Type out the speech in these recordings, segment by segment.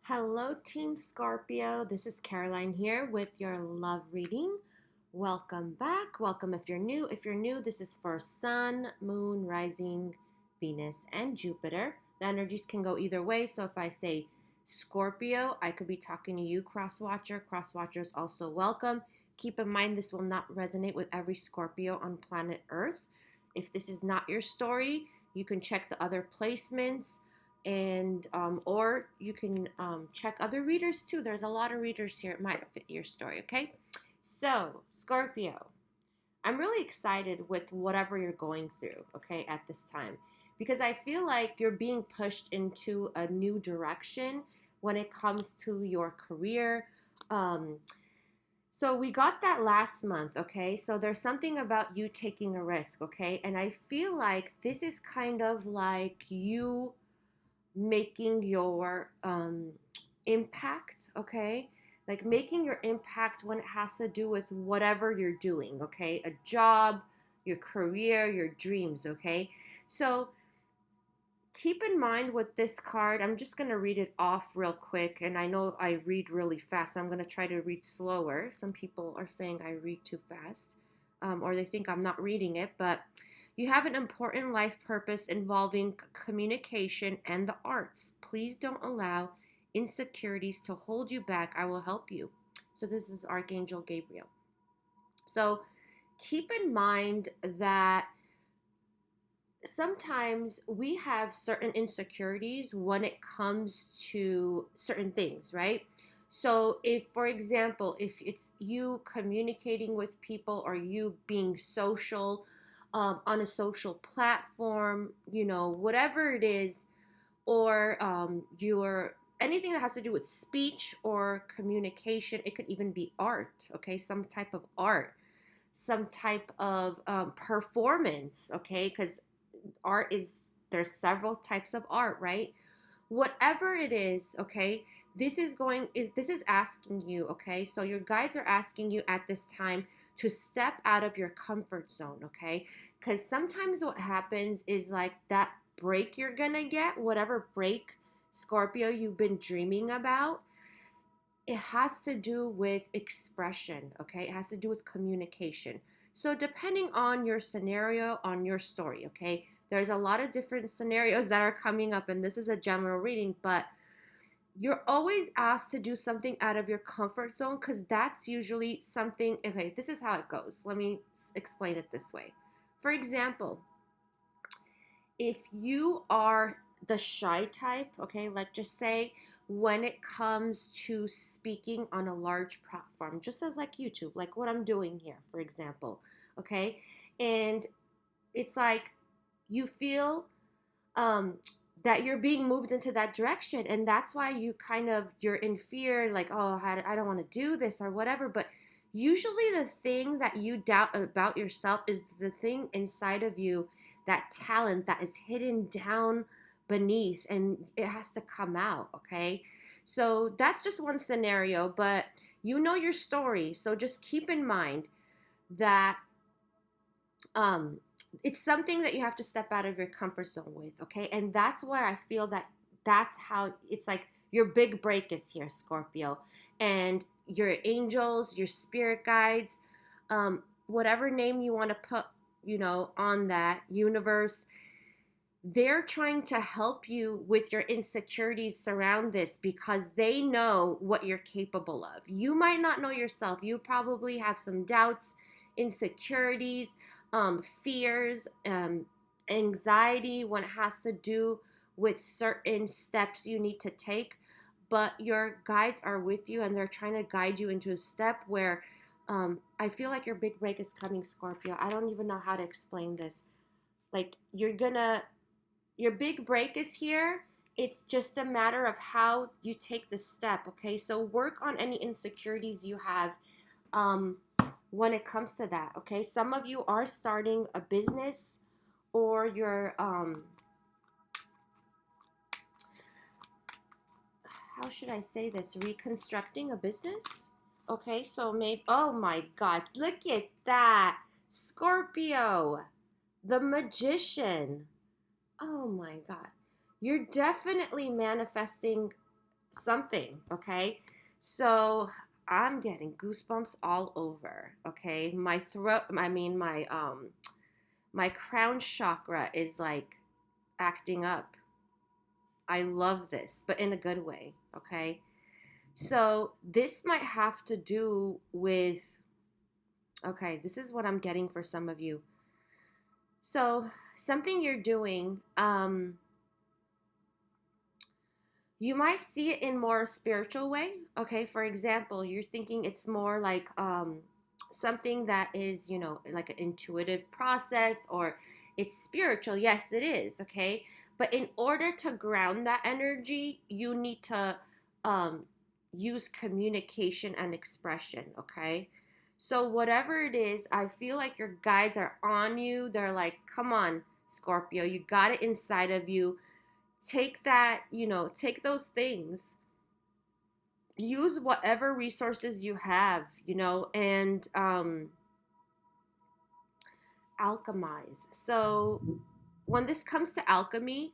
Hello, Team Scorpio. This is Caroline here with your love reading. Welcome back. Welcome if you're new. If you're new, this is for Sun, Moon, Rising, Venus, and Jupiter. The energies can go either way. So if I say Scorpio, I could be talking to you, cross watcher. Cross watchers also welcome. Keep in mind this will not resonate with every Scorpio on planet Earth. If this is not your story, you can check the other placements and or you can check other readers too. There's a lot of readers here. It might fit your story. Okay, so Scorpio, I'm really excited with whatever you're going through, okay, at this time, because I feel like you're being pushed into a new direction when it comes to your career. So we got that last month, okay? So there's something about you taking a risk, okay? And I feel like this is kind of like you making your impact, okay? Like making your impact when it has to do with whatever you're doing, okay? A job, your career, your dreams, okay? So keep in mind with this card, I'm just going to read it off real quick. And I know I read really fast. So I'm going to try to read slower. Some people are saying I read too fast, or they think I'm not reading it. But you have an important life purpose involving communication and the arts. Please don't allow insecurities to hold you back. I will help you. So this is Archangel Gabriel. So keep in mind that sometimes we have certain insecurities when it comes to certain things, right? So if, for example, if it's you communicating with people or you being social on a social platform, whatever it is, or your anything that has to do with speech or communication, it could even be art, okay? Some type of art, some type of performance, okay? Because art there's several types of art, right? Whatever it is, okay, this is asking you, okay? So your guides are asking you at this time to step out of your comfort zone, okay? Because sometimes what happens is like that break you're gonna get, whatever break, Scorpio, you've been dreaming about, it has to do with expression, okay? It has to do with communication. So depending on your scenario, on your story, okay? There's a lot of different scenarios that are coming up, and this is a general reading, but you're always asked to do something out of your comfort zone because that's usually something. Okay, this is how it goes. Let me explain it this way. For example, if you are the shy type, okay, let's just say when it comes to speaking on a large platform, just as like YouTube, like what I'm doing here, for example, okay, and it's like you feel that you're being moved into that direction, and that's why you're in fear, like, oh, I don't want to do this or whatever. But usually the thing that you doubt about yourself is the thing inside of you, that talent that is hidden down beneath, and it has to come out, okay? So that's just one scenario, but you know your story, so just keep in mind that um it's something that you have to step out of your comfort zone with, okay? And that's where I feel that that's how it's like your big break is here, Scorpio. And your angels, your spirit guides, whatever name you want to put, on that universe, they're trying to help you with your insecurities surround this because they know what you're capable of. You might not know yourself. You probably have some doubts, insecurities, fears, anxiety when it has to do with certain steps you need to take. But your guides are with you and they're trying to guide you into a step where I feel like your big break is coming, Scorpio. I don't even know how to explain this. Like your big break is here. It's just a matter of how you take the step, okay? So work on any insecurities you have when it comes to that, okay? Some of you are starting a business, or you're, how should I say this? Reconstructing a business? Okay, so maybe, oh my God, look at that. Scorpio, the Magician. Oh my God. You're definitely manifesting something, okay? So I'm getting goosebumps all over, okay? My throat, I mean my crown chakra is like acting up. I love this, but in a good way, okay? So this might have to do with, okay, this is what I'm getting for some of you. So something you're doing, you might see it in more spiritual way. Okay, for example, you're thinking it's more like something that is, you know, like an intuitive process, or it's spiritual. Yes, it is. Okay, but in order to ground that energy, you need to um, use communication and expression. Okay, so whatever it is, I feel like your guides are on you. They're like, come on, Scorpio, you got it inside of you. Take that, you know, take those things, use whatever resources you have, you know, and alchemize. So when this comes to alchemy,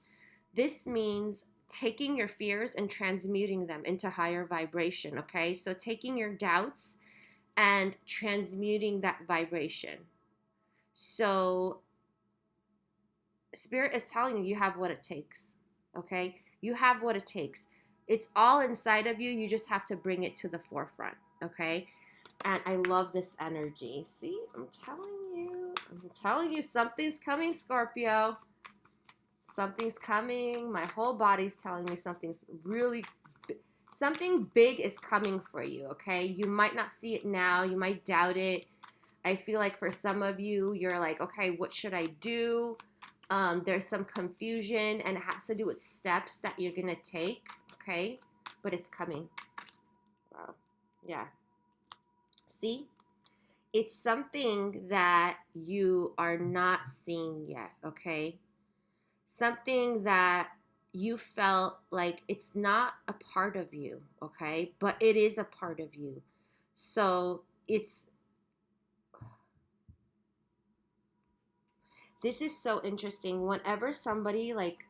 this means taking your fears and transmuting them into higher vibration. Okay, so taking your doubts and transmuting that vibration. So spirit is telling you, you have what it takes. Okay, you have what it takes. It's all inside of you. You just have to bring it to the forefront. Okay, and I love this energy. See, I'm telling you something's coming, Scorpio. Something's coming. My whole body's telling me something big is coming for you. Okay, you might not see it now, you might doubt it. I feel like for some of you, you're like, okay, what should I do? There's some confusion, and it has to do with steps that you're going to take, okay? But it's coming. Wow. Yeah. See? It's something that you are not seeing yet, okay? Something that you felt like it's not a part of you, okay? But it is a part of you. So this is so interesting. Whenever somebody like,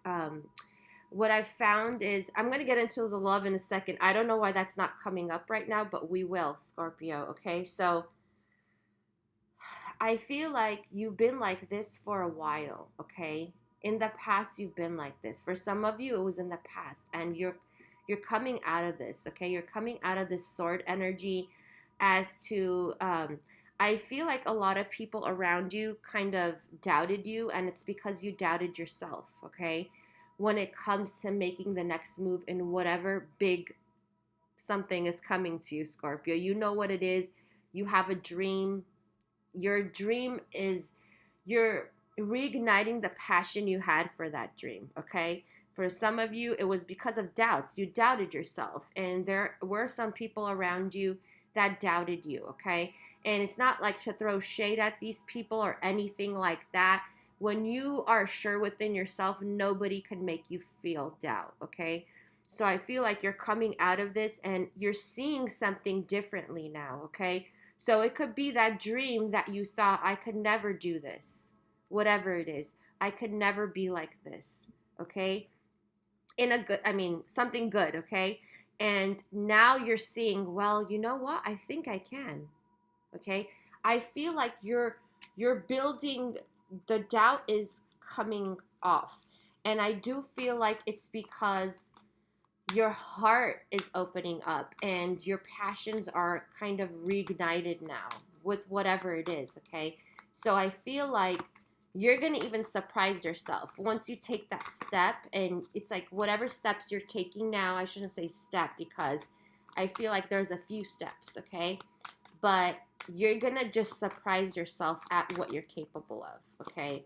what I've found is, I'm going to get into the love in a second. I don't know why that's not coming up right now, but we will, Scorpio. Okay. So I feel like you've been like this for a while. Okay. In the past, you've been like this. For some of you, it was in the past, and you're coming out of this. Okay. You're coming out of this sword energy as to, I feel like a lot of people around you kind of doubted you, and it's because you doubted yourself, okay? When it comes to making the next move in whatever big something is coming to you, Scorpio. You know what it is. You have a dream. Your dream is, you're reigniting the passion you had for that dream, okay? For some of you, it was because of doubts. You doubted yourself, and there were some people around you that doubted you, okay? And it's not like to throw shade at these people or anything like that. When you are sure within yourself, nobody can make you feel doubt, okay? So I feel like you're coming out of this and you're seeing something differently now, okay? So it could be that dream that you thought, I could never do this, whatever it is. I could never be like this, okay? In a good, I mean, something good, okay? And now you're seeing, well, you know what? I think I can, okay? I feel like you're building, the doubt is coming off. And I do feel like it's because your heart is opening up and your passions are kind of reignited now with whatever it is, okay? So I feel like you're going to even surprise yourself once you take that step. And it's like whatever steps you're taking now, I shouldn't say step because I feel like there's a few steps, okay? But you're going to just surprise yourself at what you're capable of, okay?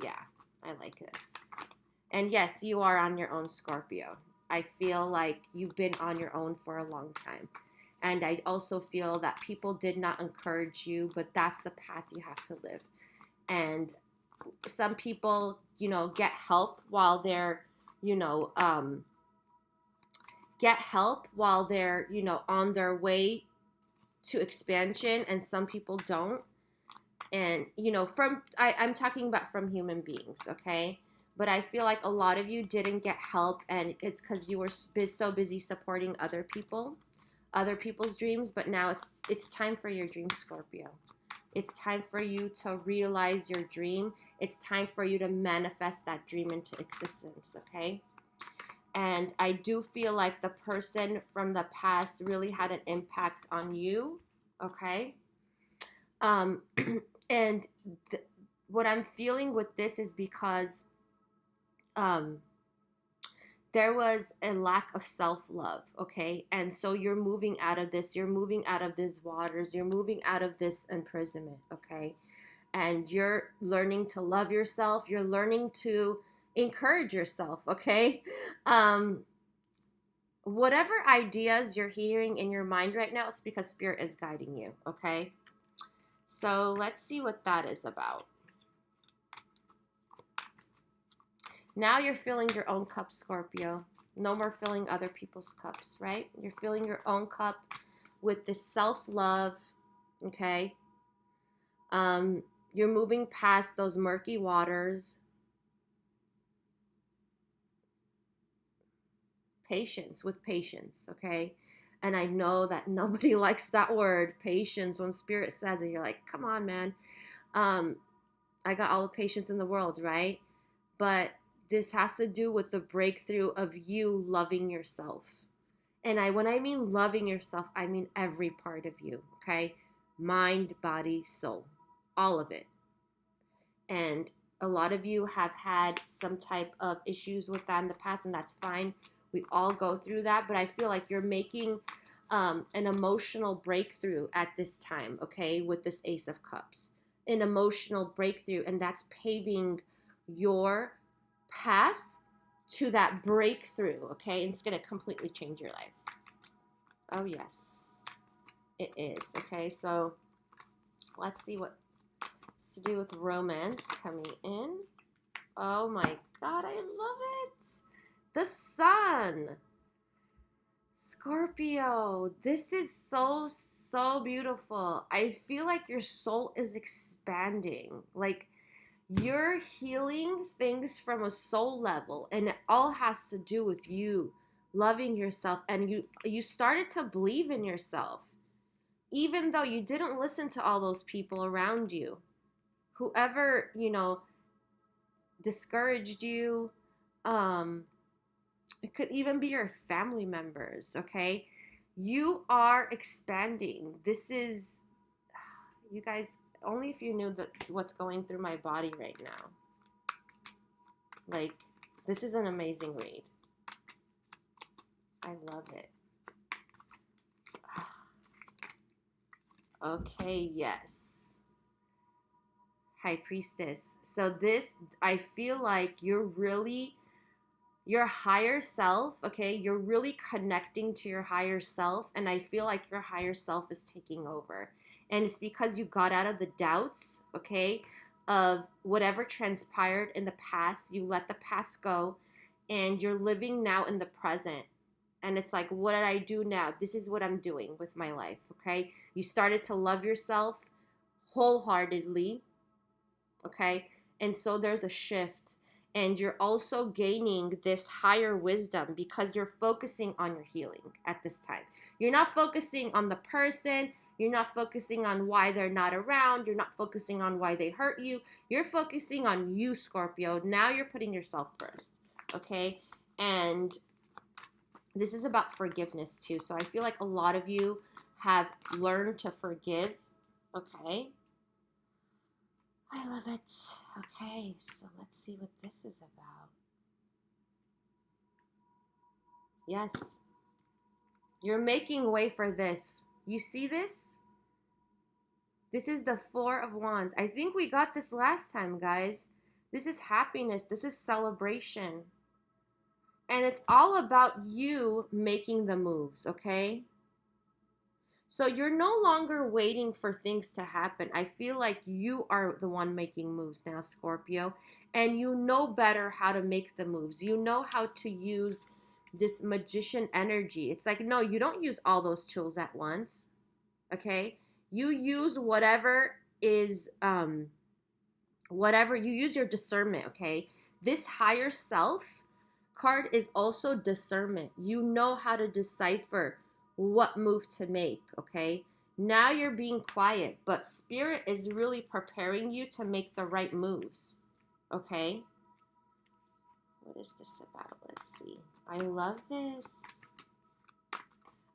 Yeah, I like this. And yes, you are on your own, Scorpio. I feel like you've been on your own for a long time. And I also feel that people did not encourage you, but that's the path you have to live. And some people, you know, get help while they're, you know, on their way to expansion, and some people don't. And, you know, I'm talking about from human beings, okay? but I feel like a lot of you didn't get help, and it's because you were so busy supporting other people's dreams. But now it's time for your dream, Scorpio. It's time for you to realize your dream. It's time for you to manifest that dream into existence, okay? And I do feel like the person from the past really had an impact on you, okay? Um, and what I'm feeling with this is because um, there was a lack of self-love, okay? And so you're moving out of this, you're moving out of these waters, you're moving out of this imprisonment, okay? And you're learning to love yourself, you're learning to encourage yourself, okay? Whatever ideas you're hearing in your mind right now, it's because Spirit is guiding you, okay? So let's see what that is about. Now you're filling your own cup, Scorpio. No more filling other people's cups, right? You're filling your own cup with this self-love, okay? You're moving past those murky waters. With patience, okay? And I know that nobody likes that word, patience. When Spirit says it, you're like, come on, man. I got all the patience in the world, right? But this has to do with the breakthrough of you loving yourself. And when I mean loving yourself, I mean every part of you, okay? Mind, body, soul, all of it. And a lot of you have had some type of issues with that in the past, and that's fine. We all go through that, but I feel like you're making an emotional breakthrough at this time, okay, with this Ace of Cups. An emotional breakthrough, and that's paving your path to that breakthrough, okay? And it's going to completely change your life. Oh, yes, it is, okay? So let's see what's to do with romance coming in. Oh, my God, I love it. The Sun. Scorpio, this is so, so beautiful. I feel like your soul is expanding. Like, you're healing things from a soul level, and it all has to do with you loving yourself, and you started to believe in yourself, even though you didn't listen to all those people around you, whoever discouraged you. It could even be your family members, okay? You are expanding. This is, you guys, only if you knew what's going through my body right now. Like, this is an amazing read. I love it. Okay, yes. High Priestess. So this, I feel like you're really, your higher self, okay? You're really connecting to your higher self, and I feel like your higher self is taking over. And it's because you got out of the doubts, okay, of whatever transpired in the past. You let the past go, and you're living now in the present. And it's like, what did I do now? This is what I'm doing with my life, okay? You started to love yourself wholeheartedly, okay? And so there's a shift. And you're also gaining this higher wisdom because you're focusing on your healing at this time. You're not focusing on the person. You're not focusing on why they're not around. You're not focusing on why they hurt you. You're focusing on you, Scorpio. Now you're putting yourself first, okay? And this is about forgiveness too. So I feel like a lot of you have learned to forgive, okay? I love it. Okay, so let's see what this is about. Yes. You're making way for this. You see this? This is the Four of Wands. I think we got this last time, guys. This is happiness. This is celebration. And it's all about you making the moves, okay? So you're no longer waiting for things to happen. I feel like you are the one making moves now, Scorpio. And you know better how to make the moves. You know how to use this magician energy. It's like, no, you don't use all those tools at once, okay? You use whatever is, you use your discernment, okay? This higher self card is also discernment. You know how to decipher what move to make, okay? Now you're being quiet, but spirit is really preparing you to make the right moves, okay? What is this about? Let's see. I love this.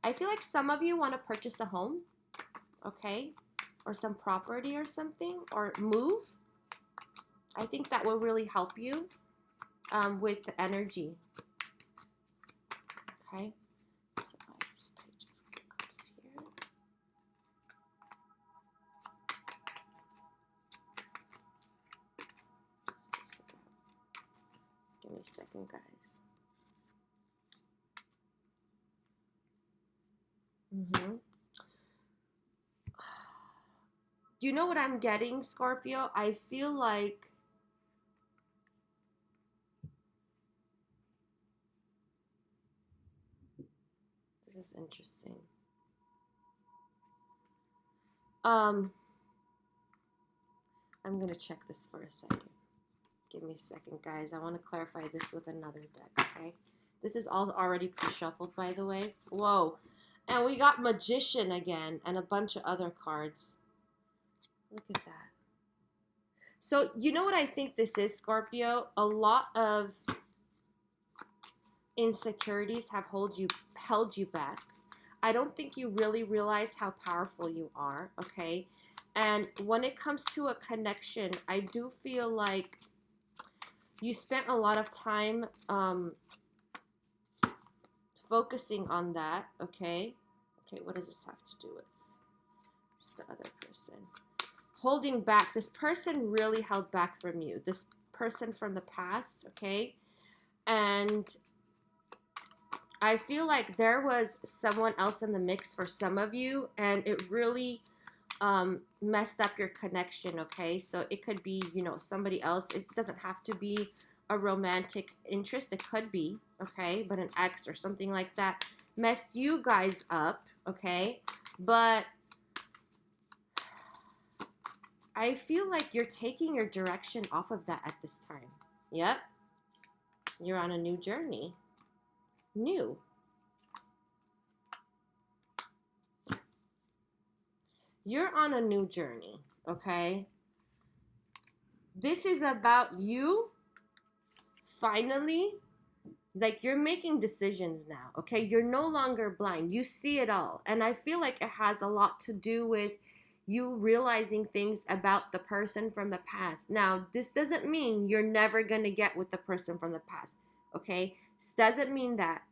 I feel like some of you want to purchase a home, okay? Or some property or something, or move. I think that will really help you with the energy, okay? So why is this page of cups here? Give me a second, guys. You know what I'm getting, Scorpio? I feel like this is interesting. I'm gonna check this for a second. Give me a second, guys. I want to clarify this with another deck, okay? This is all already pre-shuffled, by the way. Whoa. And we got Magician again and a bunch of other cards. Look at that. So, you know what I think this is, Scorpio? A lot of insecurities have held you back. I don't think you really realize how powerful you are, okay? And when it comes to a connection, I do feel like you spent a lot of time focusing on that, okay? Okay, what does this have to do with? It's the other person. Holding back. This person really held back from you. This person from the past, okay? And I feel like there was someone else in the mix for some of you, and it really messed up your connection, okay? So it could be, you know, somebody else. It doesn't have to be a romantic interest. It could be, okay? But an ex or something like that messed you guys up, okay? But I feel like you're taking your direction off of that at this time. Yep. You're on a new journey. New. You're on a new journey, okay? This is about you finally, like you're making decisions now, okay? You're no longer blind. You see it all. And I feel like it has a lot to do with you realizing things about the person from the past. Now, this doesn't mean you're never going to get with the person from the past, okay? This doesn't mean that.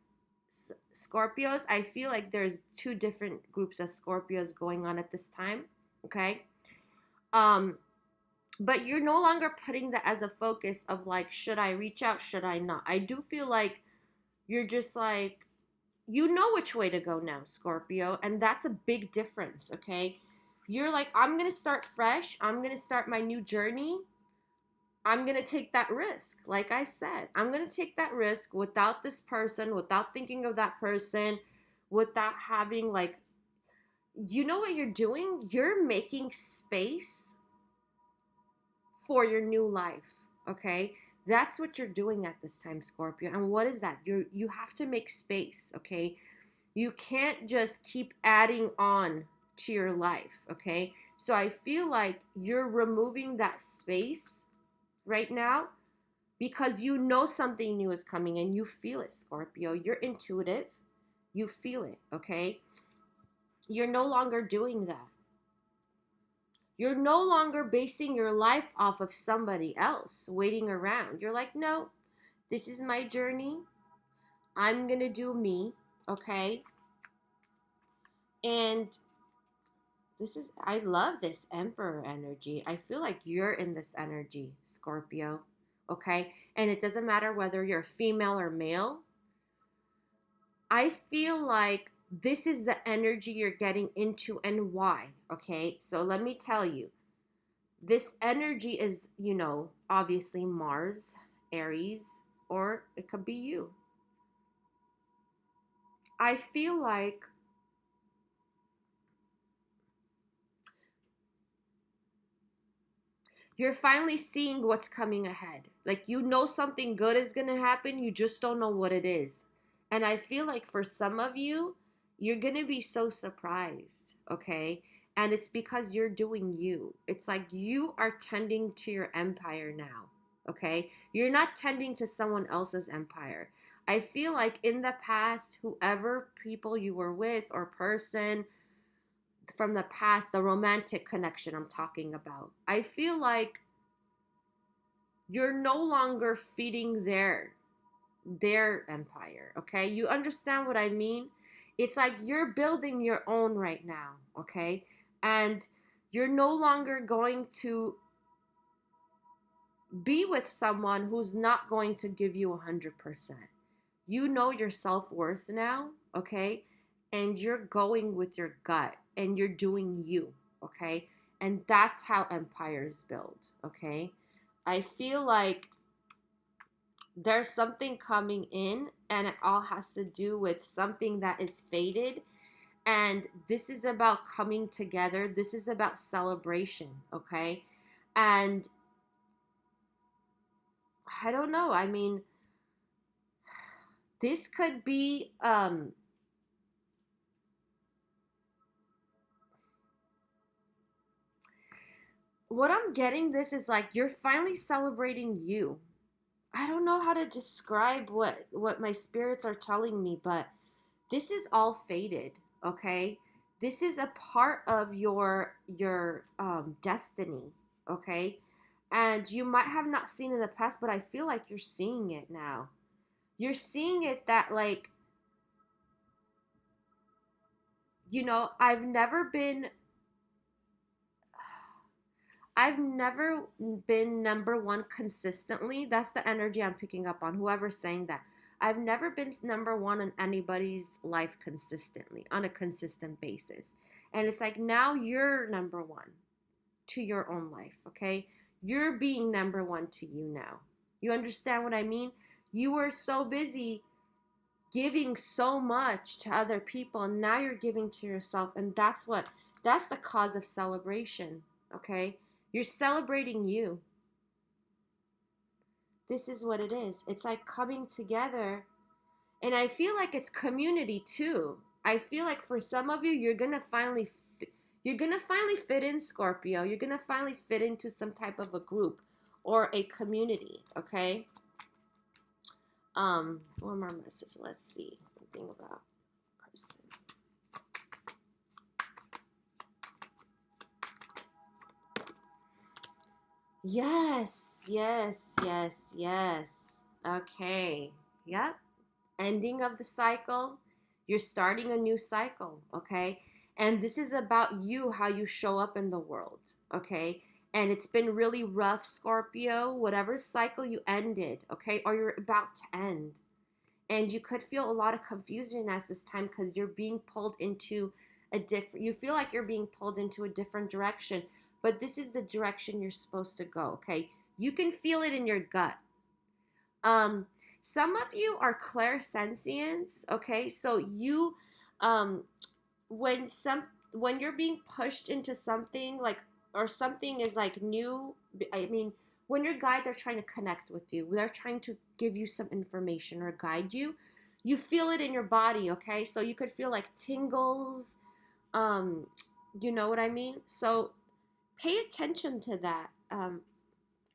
Scorpios, I feel like there's two different groups of Scorpios going on at this time, okay? But you're no longer putting that as a focus of like, should I reach out, should I not? I do feel like you're just like, you know which way to go now, Scorpio, and that's a big difference, okay? You're like, I'm going to start fresh, I'm going to start my new journey, I'm going to take that risk. Like I said, I'm going to take that risk without this person, without thinking of that person, without having like, you know what you're doing? You're making space for your new life, okay? That's what you're doing at this time, Scorpio. And what is that? You have to make space, okay? You can't just keep adding on to your life, okay? So I feel like you're removing that space right now because you know something new is coming and you feel it, Scorpio. You're intuitive. You feel it, okay? You're no longer doing that. You're no longer basing your life off of somebody else waiting around. You're like, no, this is my journey. I'm going to do me, okay? And this is, I love this Emperor energy. I feel like you're in this energy, Scorpio, okay? And it doesn't matter whether you're female or male. I feel like this is the energy you're getting into and why, okay? So let me tell you. This energy is, you know, obviously Mars, Aries, or it could be you. I feel like You're finally seeing what's coming ahead. Like, you know something good is going to happen, you just don't know what it is. And I feel like for some of you, you're going to be so surprised, okay? And it's because you're doing you. It's like you are tending to your empire now, okay? You're not tending to someone else's empire. I feel like in the past, whoever people you were with or person from the past, the romantic connection I'm talking about, I feel like you're no longer feeding their empire, okay? You understand what I mean? It's like you're building your own right now, okay? And you're no longer going to be with someone who's not going to give you 100%. You know your self-worth now, okay? And you're going with your gut and you're doing you, okay? And that's how empires build, okay? I feel like there's something coming in and it all has to do with something that is fated. And this is about coming together. This is about celebration, okay? And I don't know. I mean, this could be what I'm getting this is like you're finally celebrating you. I don't know how to describe what my spirits are telling me, but this is all fated, okay? This is a part of your destiny, okay? And you might have not seen in the past, but I feel like you're seeing it now. You're seeing it that, like, you know, I've never been number one consistently. That's the energy I'm picking up on, whoever's saying that. I've never been number one in anybody's life consistently, on a consistent basis. And it's like now you're number one to your own life, okay? You're being number one to you now. You understand what I mean? You were so busy giving so much to other people, and now you're giving to yourself. And that's the cause of celebration, okay? You're celebrating you. This is what it is. It's like coming together. And I feel like it's community too. I feel like for some of you, you're going to finally fit in, Scorpio. You're going to finally fit into some type of a group or a community, okay? One more message. Let's see. Something about person. Yes, yes, yes, yes. Okay. Yep. Ending of the cycle. You're starting a new cycle, okay? And this is about you, how you show up in the world, okay? And it's been really rough, Scorpio, whatever cycle you ended, okay? Or you're about to end. And you could feel a lot of confusion at this time because you're being pulled into you feel like you're being pulled into a different direction, but this is the direction you're supposed to go, okay? You can feel it in your gut. Some of you are clairsentients, okay? So you, um, when you're being pushed into something like, or something is like new, I mean, when your guides are trying to connect with you, they're trying to give you some information or guide you, you feel it in your body, okay? So you could feel like tingles, you know what I mean? So pay attention to that.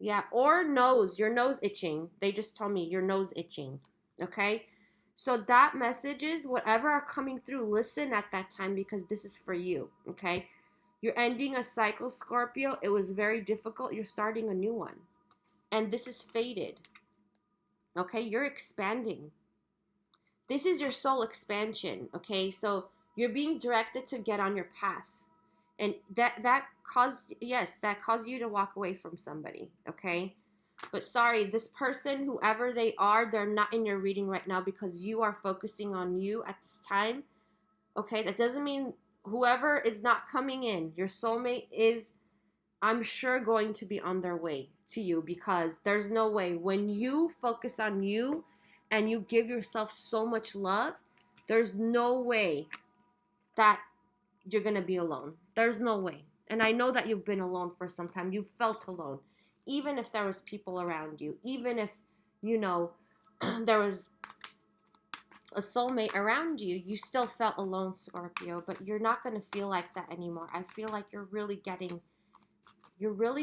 Yeah, or your nose itching. They just told me your nose itching, okay? So that message is whatever are coming through, listen at that time because this is for you, okay? You're ending a cycle, Scorpio. It was very difficult. You're starting a new one. And this is fated, okay? You're expanding. This is your soul expansion, okay? So you're being directed to get on your path. And that caused you to walk away from somebody, okay? But sorry, this person, whoever they are, they're not in your reading right now because you are focusing on you at this time, okay? That doesn't mean whoever is not coming in, your soulmate is, I'm sure, going to be on their way to you because there's no way. When you focus on you and you give yourself so much love, there's no way that you're going to be alone. There's no way. And I know that you've been alone for some time. You've felt alone. even if there was people around you, even if, you know, there was a soulmate around you, you still felt alone, Scorpio, but you're not going to feel like that anymore. I feel like you're really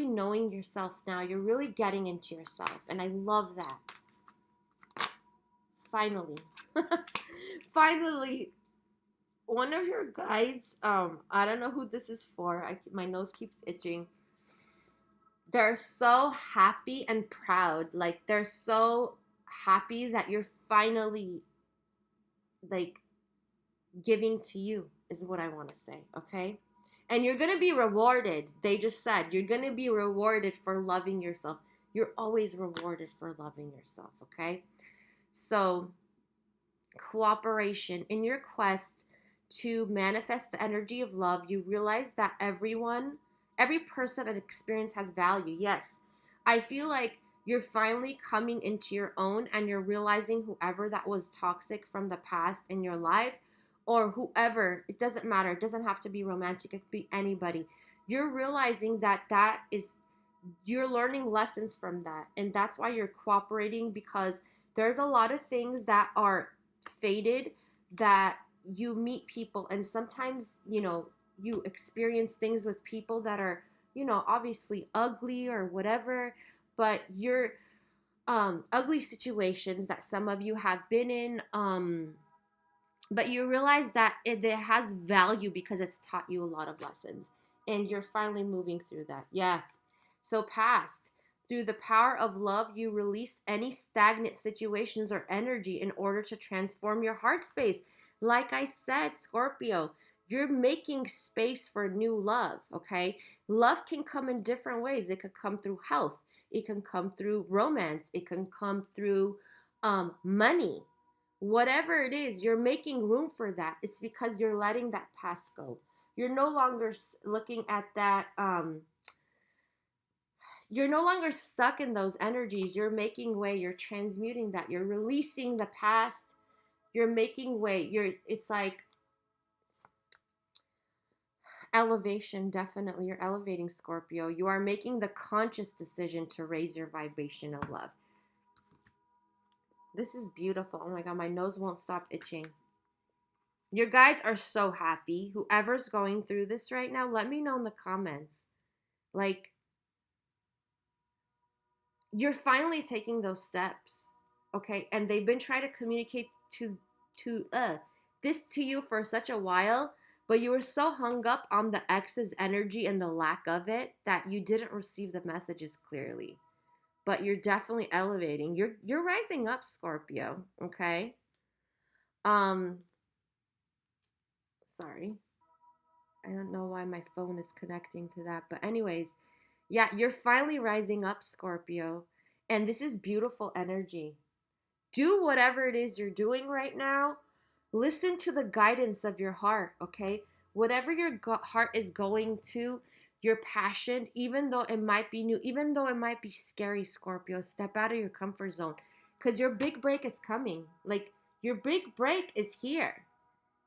knowing yourself now. You're really getting into yourself. And I love that. Finally. Finally. One of your guides, I don't know who this is for. My nose keeps itching. They're so happy and proud. Like, they're so happy that you're finally, like, giving to you is what I want to say, okay? And you're going to be rewarded. They just said you're going to be rewarded for loving yourself. You're always rewarded for loving yourself, okay? So, cooperation. In your quest to manifest the energy of love, you realize that every person and experience has value. Yes. I feel like you're finally coming into your own, and you're realizing whoever that was toxic from the past in your life, or whoever, it doesn't matter. It doesn't have to be romantic. It could be anybody. You're realizing that you're learning lessons from that. And that's why you're cooperating, because there's a lot of things that are faded, that you meet people, and sometimes, you experience things with people that are, obviously ugly or whatever, but you're ugly situations that some of you have been in, but you realize that it has value because it's taught you a lot of lessons, and you're finally moving through that. Yeah. So past, through the power of love, you release any stagnant situations or energy in order to transform your heart space. Like I said, Scorpio, you're making space for new love, okay? Love can come in different ways. It could come through health. It can come through romance. It can come through money. Whatever it is, you're making room for that. It's because you're letting that past go. You're no longer looking at that. You're no longer stuck in those energies. You're making way. You're transmuting that. You're releasing the past. You're making way. It's like elevation. Definitely. You're elevating, Scorpio. You are making the conscious decision to raise your vibration of love. This is beautiful. Oh my God, my nose won't stop itching. Your guides are so happy. Whoever's going through this right now, let me know in the comments. Like, you're finally taking those steps, okay? And they've been trying to communicate this to you for such a while, but you were so hung up on the ex's energy and the lack of it that you didn't receive the messages clearly. But you're definitely elevating. You're rising up, Scorpio, okay? Sorry. I don't know why my phone is connecting to that, but anyways, yeah, you're finally rising up, Scorpio. And this is beautiful energy. Do whatever it is you're doing right now. Listen to the guidance of your heart, okay? Whatever your heart is going to, your passion, even though it might be new, even though it might be scary, Scorpio, step out of your comfort zone. Because your big break is coming. Like, your big break is here.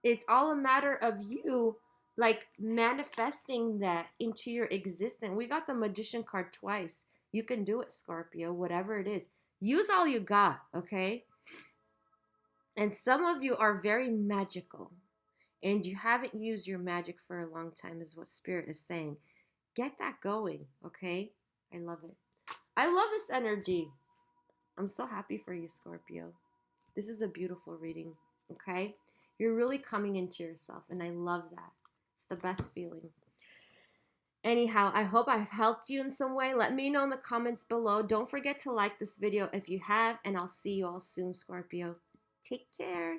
It's all a matter of you, like, manifesting that into your existence. We got the Magician card twice. You can do it, Scorpio, whatever it is. Use all you got, okay? And some of you are very magical, and you haven't used your magic for a long time, is what Spirit is saying. Get that going, okay? I love it. I love this energy. I'm so happy for you, Scorpio. This is a beautiful reading, okay? You're really coming into yourself, and I love that. It's the best feeling. Anyhow, I hope I've helped you in some way. Let me know in the comments below. Don't forget to like this video if you have, and I'll see you all soon, Scorpio. Take care.